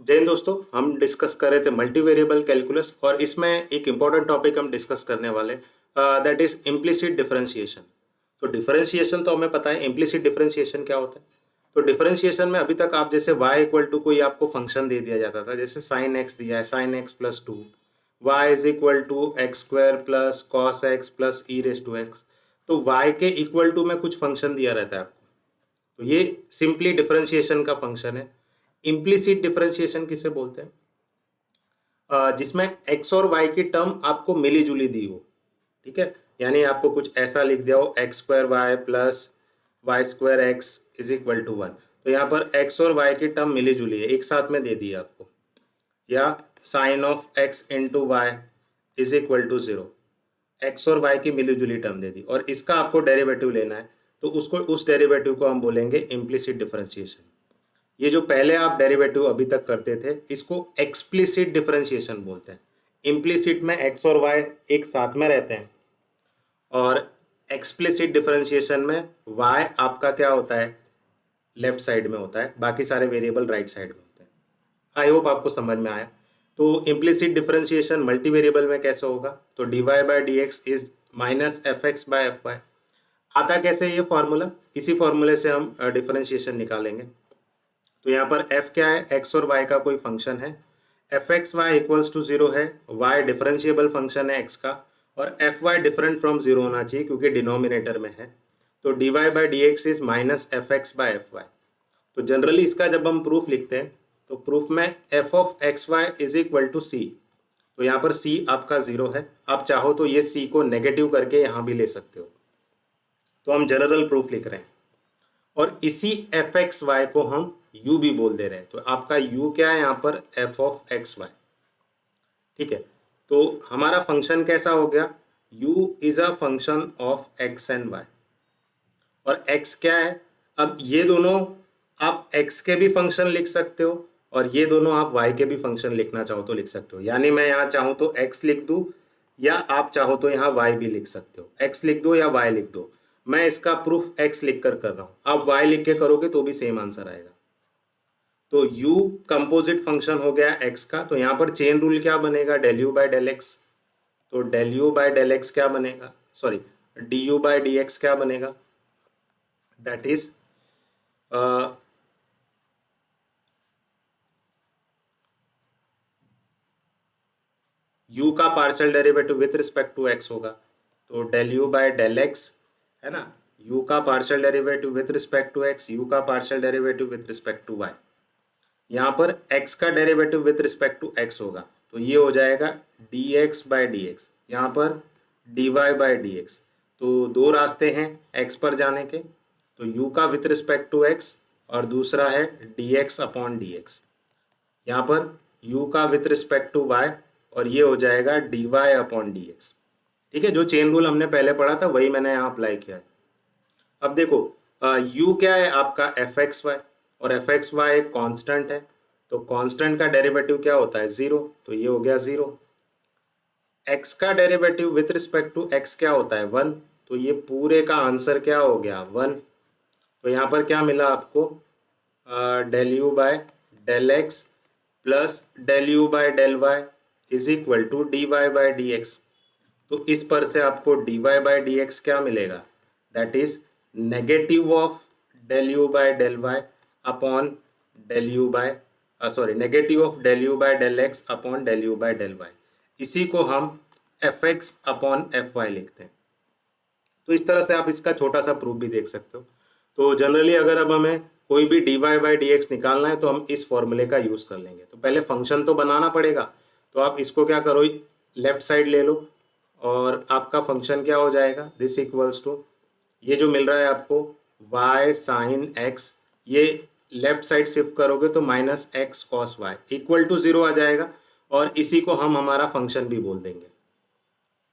जय हिंद दोस्तों, हम डिस्कस कर रहे थे मल्टी वेरिएबल कैलकुलस और इसमें एक इम्पॉर्टेंट टॉपिक हम डिस्कस करने वाले दैट इज इम्प्लिसिट डिफरेंशिएशन। तो डिफरेंशिएशन तो हमें पता है, इम्प्लिसिट डिफरेंशिएशन क्या होता है। तो डिफरेंशिएशन में अभी तक आप जैसे y इक्वल टू कोई आपको फंक्शन दे दिया जाता था, जैसे साइन एक्स दिया है, sine x plus two, y is equal to x square plus cos x plus e raise to x. तो y के इक्वल टू में कुछ फंक्शन दिया रहता है आपको, तो ये सिंपली डिफरेंशिएशन का फंक्शन है। इम्प्लिसिट डिफरेंशिएशन किसे बोलते हैं? जिसमें एक्स और वाई की टर्म आपको मिली जुली दी हो, ठीक है। यानी आपको कुछ ऐसा लिख दिया हो, x square y plus y square x is equal to one. तो यहाँ पर एक्स और वाई की टर्म मिली जुली है, एक साथ में दे दी है आपको। या sine of x into y is equal to zero, x और वाई की मिली जुली टर्म दे दी और इसका आपको डेरिवेटिव लेना है, तो उसको उस डेरिवेटिव को हम बोलेंगे इम्प्लिसिट डिफरेंशिएशन। ये जो पहले आप डेरिवेटिव अभी तक करते थे, इसको एक्सप्लिसिट डिफरेंशिएशन बोलते हैं। इम्प्लिसिट में एक्स और वाई एक साथ में रहते हैं और एक्सप्लिसिट डिफरेंशिएशन में वाई आपका क्या होता है, लेफ्ट साइड में होता है, बाकी सारे वेरिएबल राइट साइड में होते हैं। आई होप आपको समझ में आया। तो इम्प्लिसिट डिफरेंशिएशन मल्टी वेरिएबल में कैसे होगा, तो D Y by D x is minus F x by f y. आता कैसे ये फॉर्मूला, इसी फॉर्मूले से हम डिफरेंशिएशन निकालेंगे। तो यहाँ पर f क्या है, x और y का कोई फंक्शन है, F x Y equals to zero है, y डिफरेंशिएबल फंक्शन है x का, और F Y different from zero होना चाहिए क्योंकि डिनोमिनेटर में है। तो D Y by D x is minus F X by F Y. तो जनरली इसका जब हम प्रूफ लिखते हैं तो प्रूफ में F of x Y is equal to C. तो यहाँ पर c आपका जीरो है, आप चाहो तो ये c को नेगेटिव करके यहाँ भी ले सकते हो। तो हम जनरल प्रूफ लिख रहे हैं और इसी एफ एक्स वाई को हम u भी बोल दे रहे हैं। तो आपका u क्या है यहाँ पर, एफ ऑफ एक्स वाई, ठीक है। तो हमारा फंक्शन कैसा हो गया, u is a function of x and y. और x क्या है, अब ये दोनों आप x के भी फंक्शन लिख सकते हो और ये दोनों आप y के भी फंक्शन लिखना चाहो तो लिख सकते हो। यानी मैं यहाँ चाहूँ तो x लिख दूँ या आप चाहो तो यहाँ y भी लिख सकते हो, x लिख दो या y लिख दो। मैं इसका प्रूफ x लिख कर रहा हूँ, आप y लिख के करोगे तो भी सेम आंसर आएगा। तो u कंपोजिट फंक्शन हो गया x का, तो यहाँ पर चेन रूल क्या बनेगा, del you by del X. तो del you by del X क्या बनेगा, sorry D U by D x क्या बनेगा, दैट इज u का partial derivative with respect to x होगा। तो del you by del X है ना, u का partial derivative with respect to x, u का partial derivative with respect to y। यहाँ पर x का derivative with respect to x होगा, तो ये हो जाएगा dx बाय डी एक्स, यहाँ पर dy बाय डी एक्स। तो दो रास्ते हैं x पर जाने के, तो u का विथ रिस्पेक्ट टू x और दूसरा है dx अपॉन dx। यहाँ पर u का विथ रिस्पेक्ट टू y और ये हो जाएगा dy अपॉन dx। ठीक है, जो चेन रूल हमने पहले पढ़ा था वही मैंने यहाँ अप्लाई किया है। अब देखो u क्या है आपका एफ एक्स वाई, और एफ एक्स वाई एक कॉन्स्टेंट है, तो कॉन्स्टेंट का डेरिवेटिव क्या होता है, जीरो। तो ये हो गया जीरो। x का derivative with respect to x क्या होता है, वन। तो ये पूरे का आंसर क्या हो गया, वन। तो यहाँ पर क्या मिला आपको, del you by del x plus del you by del y is equal to d y by D x. तो इस पर से आपको d y by D x क्या मिलेगा, that is negative of del you by del y upon del you by sorry negative of del you by del x upon del you by del y. इसी को हम f x upon f Y लिखते हैं। तो इस तरह से आप इसका छोटा सा प्रूफ भी देख सकते हो। तो जनरली अगर अब हमें कोई भी d Y by D x निकालना है तो हम इस फॉर्मूले का यूज़ कर लेंगे। तो पहले फंक्शन तो बनाना पड़ेगा, तो आप इसको क्या करो, लेफ्ट साइड ले लो और आपका फंक्शन क्या हो जाएगा, दिस इक्वल्स टू ये जो मिल रहा है आपको y साइन x, ये लेफ्ट साइड शिफ्ट करोगे तो minus x cos Y equal to zero आ जाएगा और इसी को हम हमारा फंक्शन भी बोल देंगे।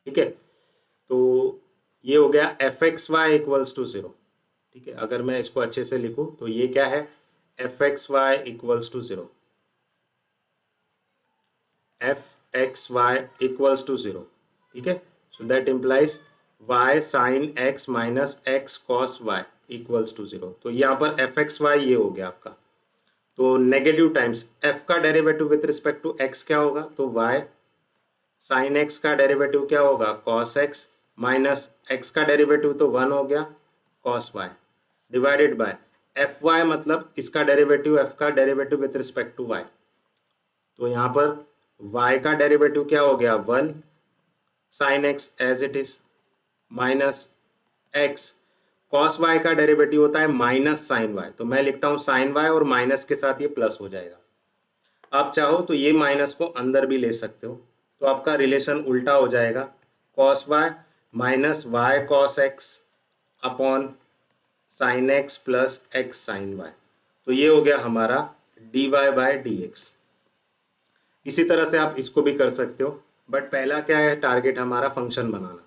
ठीक है, तो ये हो गया f x Y equals to zero. ठीक है, अगर मैं इसको अच्छे से लिखूं तो ये क्या है, F x Y equals to zero, f x Y equals to zero. ठीक है, so that implies y sine x minus x cos y equals to zero. तो यहाँ पर एफ एक्स वाई ये हो गया आपका। तो नेगेटिव टाइम्स एफ का derivative with respect to x क्या होगा, तो वाई साइन एक्स का डेरिवेटिव क्या होगा, कॉस एक्स माइनस एक्स का डेरिवेटिव तो 1 हो गया cos y divided by f y, मतलब इसका डेरिवेटिव एफ का derivative with respect to y. तो यहाँ पर y का डेरिवेटिव क्या हो गया 1 sine x as it is minus x cos y का डेरिवेटिव होता है माइनस साइन वाई, तो मैं लिखता हूं साइन वाई और माइनस के साथ ये प्लस हो जाएगा। आप चाहो तो ये माइनस को अंदर भी ले सकते हो, तो आपका रिलेशन उल्टा हो जाएगा cos y minus y cos x upon sine x plus x sine y. तो ये हो गया हमारा d y by D x. इसी तरह से आप इसको भी कर सकते हो, बट पहला क्या है, टारगेट हमारा फंक्शन बनाना।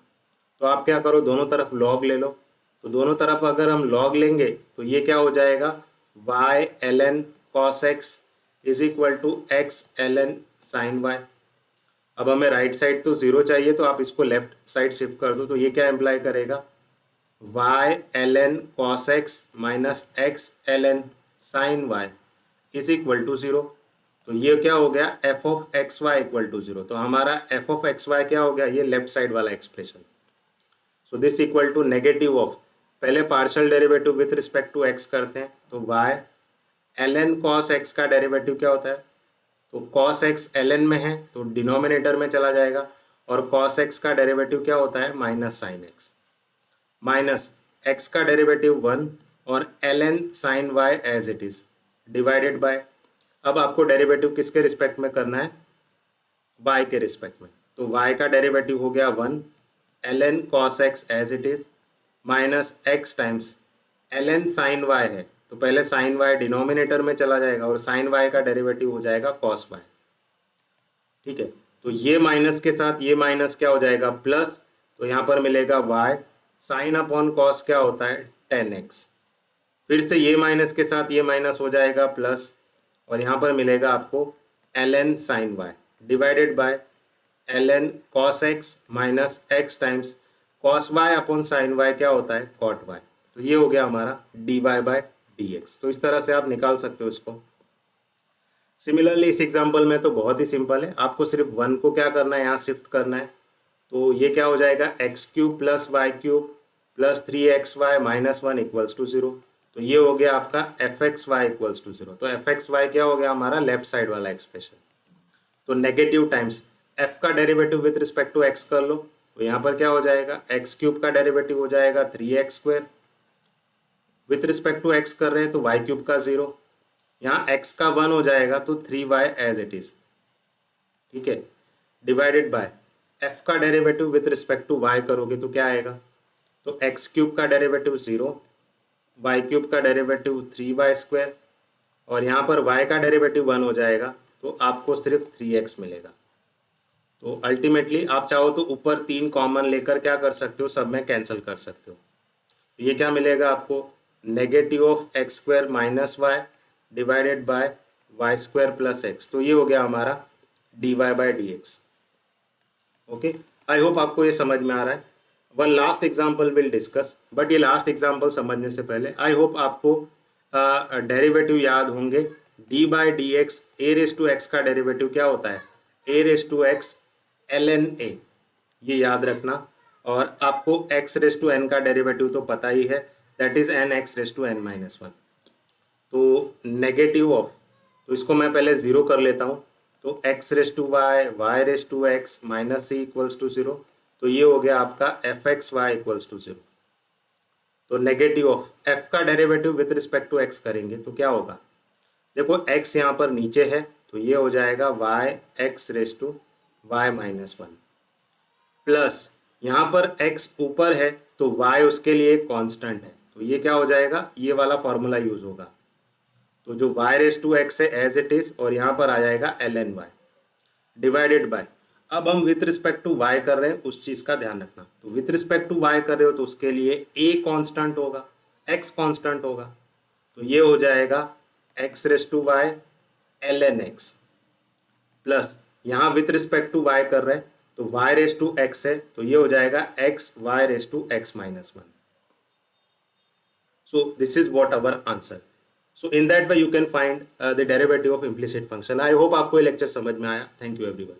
तो आप क्या करो, दोनों तरफ लॉग ले लो। तो दोनों तरफ अगर हम लॉग लेंगे तो ये क्या हो जाएगा, y ln cos x is equal to x ln sin y। अब हमें राइट साइड तो जीरो चाहिए, तो आप इसको लेफ्ट साइड शिफ्ट कर दो, तो ये क्या इम्प्लाई करेगा, y ln cos x minus x ln sin y is equal to zero. तो ये क्या हो गया, f of x y equal to zero. तो हमारा एफ ऑफ एक्स वाई क्या हो गया, ये लेफ्ट साइड वाला expression. So this equal to negative of, पहले partial derivative with respect to X करते हैं, तो y ln cos x का डेरिवेटिव क्या होता है, तो cos x ln में है तो डिनोमिनेटर में चला जाएगा, और cos x का डेरिवेटिव क्या होता है minus sine x, minus x का डेरिवेटिव 1 और ln sine y as it is divided by, अब आपको डेरिवेटिव किसके रिस्पेक्ट में करना है, y के रिस्पेक्ट में। तो y का डेरिवेटिव हो गया 1 ln cos x as it is minus x times ln sine y है, तो पहले साइन y डिनोमिनेटर में चला जाएगा और साइन y का डेरिवेटिव हो जाएगा cos y। ठीक है, तो ये माइनस के साथ ये माइनस क्या हो जाएगा प्लस, तो यहाँ पर मिलेगा y साइन अपॉन कॉस क्या होता है 10x, फिर से ये माइनस के साथ ये माइनस हो जाएगा प्लस, और यहाँ पर मिलेगा आपको ln sine y divided by ln cos x minus x times cos y upon sine y क्या होता है cot y। तो ये हो गया हमारा dy बाय dx। तो इस तरह से आप निकाल सकते हो इसको। सिमिलरली इस एग्जांपल में तो बहुत ही सिंपल है, आपको सिर्फ 1 को क्या करना है, यहाँ शिफ्ट करना है। तो ये क्या हो जाएगा x cube plus y cube plus 3xy minus 1 equals to 0। तो ये हो गया आपका f x Y equals to 0। तो एफ एक्स वाई क्या हो गया हमारा लेफ्ट साइड वाला एक्सप्रेशन। तो नेगेटिव टाइम्स f का derivative with respect to x कर लो, तो यहाँ पर क्या हो जाएगा एक्स क्यूब का डेरिवेटिव हो जाएगा 3x², with respect to x कर रहे हैं तो y क्यूब का 0, यहाँ x का 1 हो जाएगा तो 3y एज इट इज। ठीक है, डिवाइडेड बाय f का derivative with respect to y करोगे तो क्या आएगा, तो एक्स क्यूब का डेरिवेटिव 0, वाई क्यूब का डेरिवेटिव 3y², और यहाँ पर y का डेरिवेटिव 1 हो जाएगा तो आपको सिर्फ 3x मिलेगा। तो अल्टीमेटली आप चाहो तो ऊपर 3 कॉमन लेकर क्या कर सकते हो, सब में कैंसिल कर सकते हो। ये क्या मिलेगा आपको, negative of x² minus Y divided by y² plus X. तो ये हो गया हमारा dy by dx। Okay, I hope आपको ये समझ में आ रहा है। One last example will discuss, but ये लास्ट एग्जाम्पल समझने से पहले आई होप आपको डेरिवेटिव याद होंगे। D by D X A raise to X का डेरिवेटिव क्या होता है, A raise to x ln a, ये याद रखना। और आपको x रेस टू n का डेरिवेटिव तो पता ही है, that is n x raise to n minus 1। तो नेगेटिव ऑफ, तो इसको मैं पहले 0 कर लेता हूँ, तो x raise to y y raise to x minus c equals to 0। तो ये हो गया आपका f x Y equals to 0। तो नेगेटिव ऑफ f का derivative with respect to x करेंगे तो क्या होगा, देखो x यहाँ पर नीचे है तो ये हो जाएगा y x raise to y minus 1, plus यहाँ पर x ऊपर है तो y उसके लिए कांस्टेंट है, तो ये क्या हो जाएगा, ये वाला फॉर्मूला यूज होगा। तो जो y रेस टू x है एज इट इज, और यहाँ पर आ जाएगा ln y डिवाइडेड बाय, अब हम विथ रिस्पेक्ट टू y कर रहे हैं उस चीज का ध्यान रखना। तो विथ रिस्पेक्ट टू y कर रहे हो तो उसके लिए a कांस्टेंट होगा, x कांस्टेंट होगा, तो ये हो जाएगा x raise to y ln x, plus यहाँ विथ रिस्पेक्ट टू y कर रहे हैं तो y रेस टू x है तो ये हो जाएगा x y raise to x minus 1। So this is what our answer. So in that way you can find the derivative of implicit function. I hope आपको ये लेक्चर समझ में आया। Thank you everyone.